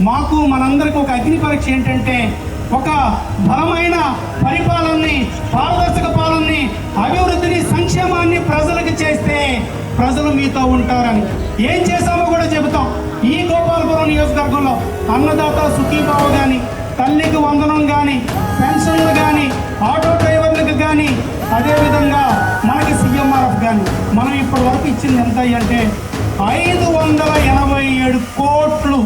మాకు మనందరికీ ఒక అగ్ని పరీక్ష ఏంటంటే ఒక బలమైన పరిపాలనని, పారదర్శక పాలనని, అభివృద్ధిని, సంక్షేమాన్ని ప్రజలకు చేస్తే ప్రజలు మీతో ఉంటారని. ఏం చేశామో కూడా చెబుతాం. ఈ గోపాలపురం నియోజకవర్గంలో అన్నదాత సుఖీభావ కానీ, తల్లికి వందనం కానీ, పెన్షన్లు కానీ, ఆటో డ్రైవర్లకు కానీ, అదేవిధంగా మనకి సీఎంఆర్ఎఫ్ కానీ మనం ఇప్పటి వరకు ఇచ్చింది ఎంత అంటే 587 కోట్లు.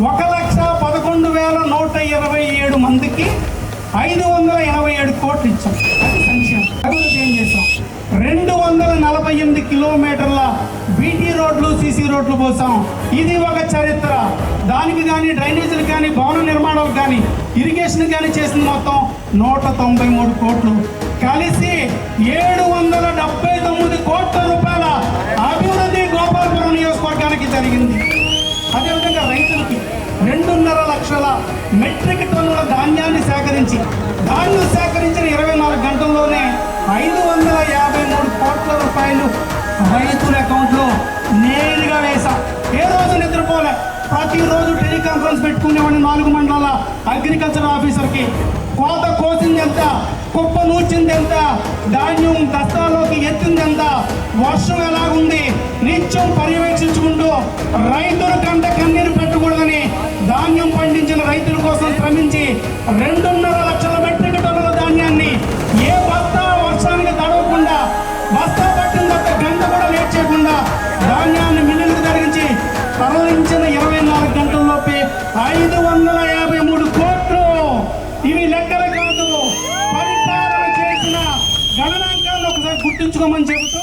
1,11,127 మందికి 587 కోట్లు ఇచ్చాం. అది సంక్షేమం. అభివృద్ధి ఏం చేసాం? 248 కిలోమీటర్ల బీటీ రోడ్లు, సీసీ రోడ్లు పోసాం. ఇది ఒక చరిత్ర. దానికి కానీ, డ్రైనేజీలు కానీ, భవన నిర్మాణాలు కానీ, ఇరిగేషన్ కానీ చేసింది మొత్తం 193 కోట్లు. కలిసి 779 కోట్ల రూపాయల అభివృద్ధి గోపాలపురం నియోజకవర్గానికి జరిగింది. అదేవిధంగా రైతులకి 2.5 లక్షల మెట్రిక్ టన్నుల ధాన్యాన్ని సేకరించిన 24 గంటల్లోనే 553 కోట్ల రూపాయలు రైతుల అకౌంట్లో నేరుగా వేశాం. ఏ రోజు నిద్రపోలే. ప్రతిరోజు టెలికాన్ఫరెన్స్ పెట్టుకునేవాడిని 4 మండలాల అగ్రికల్చర్ ఆఫీసర్కి. కోత కోసింది ఎంత, కుప్ప నూర్చింది ఎంత, ధాన్యం దస్తాలోకి ఎత్తింది ఎంత, వర్షం ఎలాగుంది నిత్యం పర్యవేక్షించుకుంటూ రైతుల కంట కన్నీరు పెట్టకూడదని ధాన్యం పండించిన రైతుల కోసం శ్రమించి 2.5 లక్షల మెట్రిక్ టన్నుల ధాన్యాన్ని ఏ బస్తా వర్షానికి తడవకుండా, బస్తా పట్టిన తర్వాత గంట కూడా లేట్ చేయకుండా ధాన్యాన్ని మిల్లులకు తరలించి తరలించిన 24 గంటల్లోపే 553 కోట్లు. ఇవి లెక్కలు కాదు, పరిపాలన చేసిన గణనాంకాలను ఒకసారి గుర్తుంచుకోమని చెబుతాం.